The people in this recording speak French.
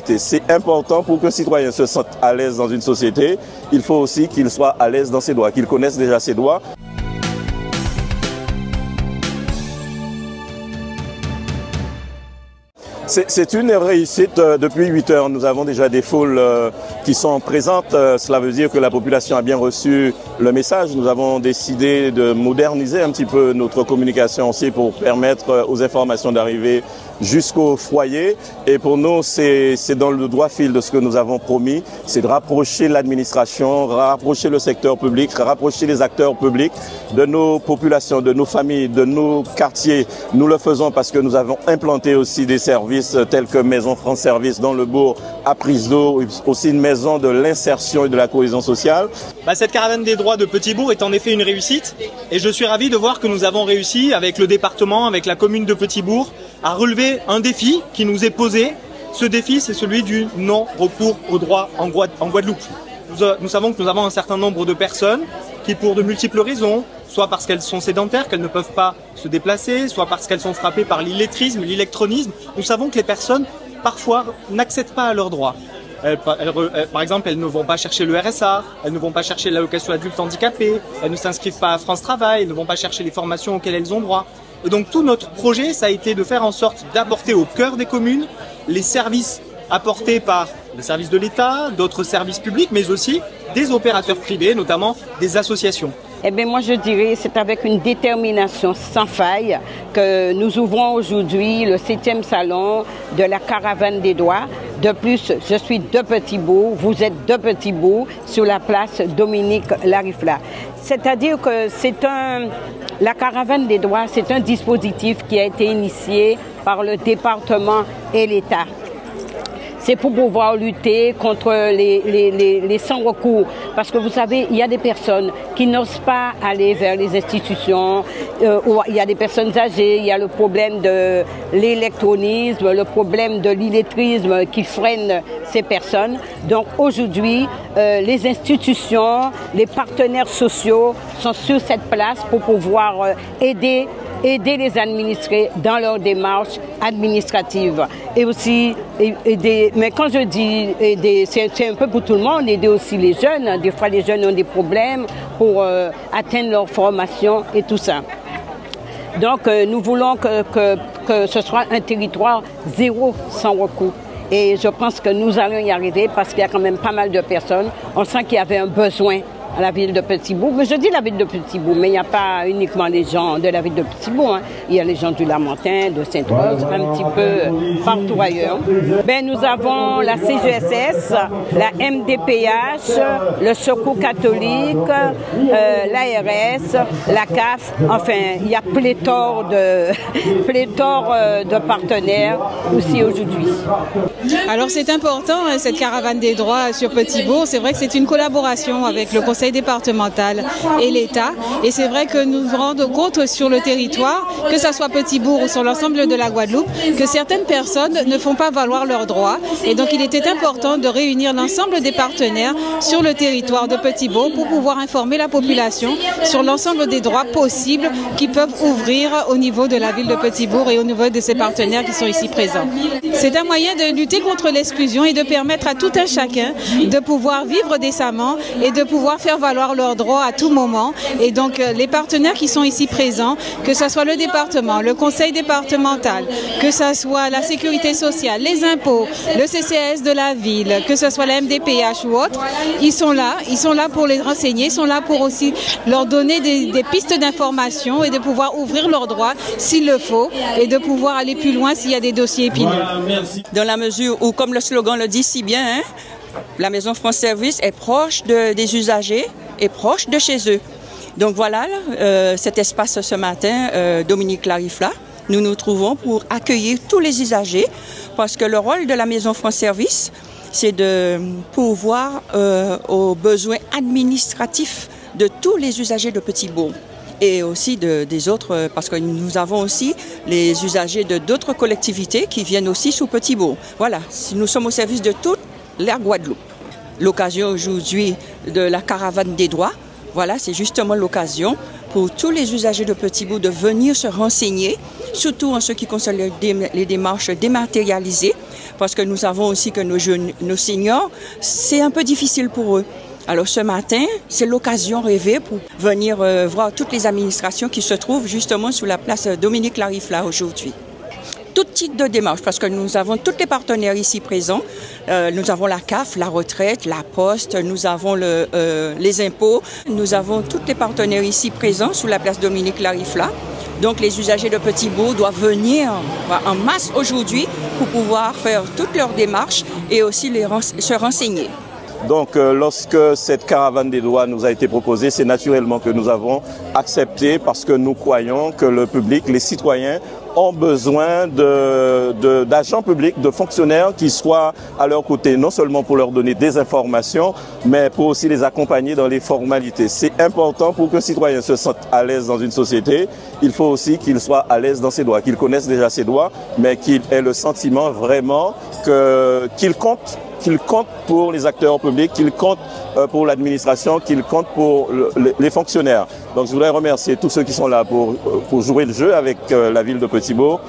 C'est important pour qu'un citoyen se sente à l'aise dans une société, il faut aussi qu'il soit à l'aise dans ses droits, qu'il connaisse déjà ses droits. C'est une réussite. Depuis 8 heures, nous avons déjà des foules qui sont présentes. Cela veut dire que la population a bien reçu le message. Nous avons décidé de moderniser un petit peu notre communication aussi pour permettre aux informations d'arriver jusqu'au foyer. Et pour nous, c'est dans le droit fil de ce que nous avons promis, c'est de rapprocher l'administration, rapprocher le secteur public, rapprocher les acteurs publics de nos populations, de nos familles, de nos quartiers. Nous le faisons parce que nous avons implanté aussi des services tels que Maison France Service dans le bourg à Prise d'eau, aussi une maison de l'insertion et de la cohésion sociale. Cette caravane des droits de Petit-Bourg est en effet une réussite et je suis ravi de voir que nous avons réussi avec le département, avec la commune de Petit-Bourg à relever un défi qui nous est posé. Ce défi, c'est celui du non-recours aux droits en Guadeloupe. Nous savons que nous avons un certain nombre de personnes qui, pour de multiples raisons, soit parce qu'elles sont sédentaires, qu'elles ne peuvent pas se déplacer, soit parce qu'elles sont frappées par l'illettrisme, l'électronisme, nous savons que les personnes, parfois, n'accèdent pas à leurs droits. Par exemple, elles ne vont pas chercher le RSA, elles ne vont pas chercher l'allocation adulte handicapé, elles ne s'inscrivent pas à France Travail, elles ne vont pas chercher les formations auxquelles elles ont droit. Et donc tout notre projet, ça a été de faire en sorte d'apporter au cœur des communes les services apportés par le service de l'État, d'autres services publics, mais aussi des opérateurs privés, notamment des associations. Eh bien, moi, je dirais c'est avec une détermination sans faille que nous ouvrons aujourd'hui le 7e salon de la Caravane des droits. De plus, je suis de Petit-Bourg, vous êtes de Petit-Bourg, sur la place Dominique Larifla. C'est-à-dire que la Caravane des droits, c'est un dispositif qui a été initié par le département et l'État. C'est pour pouvoir lutter contre les sans-recours. Parce que vous savez, il y a des personnes qui n'osent pas aller vers les institutions. Il y a des personnes âgées, il y a le problème de l'électronisme, le problème de l'illettrisme qui freine ces personnes. Donc aujourd'hui, les institutions, les partenaires sociaux sont sur cette place pour pouvoir aider les administrés dans leur démarche administrative. Et aussi, mais quand je dis aider, c'est un peu pour tout le monde, aider aussi les jeunes. Des fois, les jeunes ont des problèmes pour atteindre leur formation et tout ça. Donc, nous voulons que ce soit un territoire zéro sans recours. Et je pense que nous allons y arriver parce qu'il y a quand même pas mal de personnes. On sent qu'il y avait un besoin à la ville de Petit-Bourg. Mais je dis la ville de Petit-Bourg, mais il n'y a pas uniquement les gens de la ville de Petit-Bourg. Hein. Il y a les gens du Lamentin, de Sainte-Rose, un petit peu partout ailleurs. Nous avons la CGSS, la MDPH, le Secours catholique, l'ARS, la CAF. Enfin, il y a pléthore de partenaires aussi aujourd'hui. Alors c'est important, cette caravane des droits sur Petit-Bourg. C'est vrai que c'est une collaboration avec le Conseil départemental et l'État. Et c'est vrai que nous nous rendons compte sur le territoire, que ce soit Petit-Bourg ou sur l'ensemble de la Guadeloupe, que certaines personnes ne font pas valoir leurs droits. Et donc il était important de réunir l'ensemble des partenaires sur le territoire de Petit-Bourg pour pouvoir informer la population sur l'ensemble des droits possibles qui peuvent ouvrir au niveau de la ville de Petit-Bourg et au niveau de ses partenaires qui sont ici présents. C'est un moyen de lutter contre l'exclusion et de permettre à tout un chacun de pouvoir vivre décemment et de pouvoir faire valoir leurs droits à tout moment. Et donc les partenaires qui sont ici présents, que ce soit le département, le conseil départemental, que ce soit la sécurité sociale, les impôts, le CCAS de la ville, que ce soit la MDPH ou autre, ils sont là pour les renseigner, ils sont là pour aussi leur donner des pistes d'information et de pouvoir ouvrir leurs droits s'il le faut et de pouvoir aller plus loin s'il y a des dossiers épineux. Dans la mesure où, comme le slogan le dit si bien, la Maison France Service est proche des usagers et proche de chez eux. Donc voilà, cet espace ce matin, Dominique Larifla, nous nous trouvons pour accueillir tous les usagers parce que le rôle de la Maison France Service, c'est de pourvoir aux besoins administratifs de tous les usagers de Petit-Bourg. Et aussi des autres, parce que nous avons aussi les usagers de d'autres collectivités qui viennent aussi sous Petit-Bourg. Voilà, nous sommes au service de toute l'aire Guadeloupe. L'occasion aujourd'hui de la caravane des droits, voilà, c'est justement l'occasion pour tous les usagers de Petit-Bourg de venir se renseigner surtout en ce qui concerne les démarches dématérialisées, parce que nous savons aussi que nos seniors, c'est un peu difficile pour eux. Alors ce matin, c'est l'occasion rêvée pour venir voir toutes les administrations qui se trouvent justement sur la place Dominique Larifla aujourd'hui. Tout type de démarche, parce que nous avons tous les partenaires ici présents. Nous avons la CAF, la retraite, la poste, nous avons les impôts. Nous avons tous les partenaires ici présents sur la place Dominique Larifla. Donc les usagers de Petit-Bourg doivent venir en masse aujourd'hui pour pouvoir faire toutes leurs démarches et aussi se renseigner. Donc lorsque cette caravane des droits nous a été proposée, c'est naturellement que nous avons accepté parce que nous croyons que le public, les citoyens ont besoin d'agents publics, de fonctionnaires qui soient à leur côté, non seulement pour leur donner des informations, mais pour aussi les accompagner dans les formalités. C'est important pour qu'un citoyen se sente à l'aise dans une société. Il faut aussi qu'il soit à l'aise dans ses droits, qu'il connaisse déjà ses droits, mais qu'il ait le sentiment vraiment qu'il compte pour les acteurs publics, qu'il compte pour l'administration, qu'il compte pour les fonctionnaires. Donc je voudrais remercier tous ceux qui sont là pour jouer le jeu avec la ville de Petit-Bourg.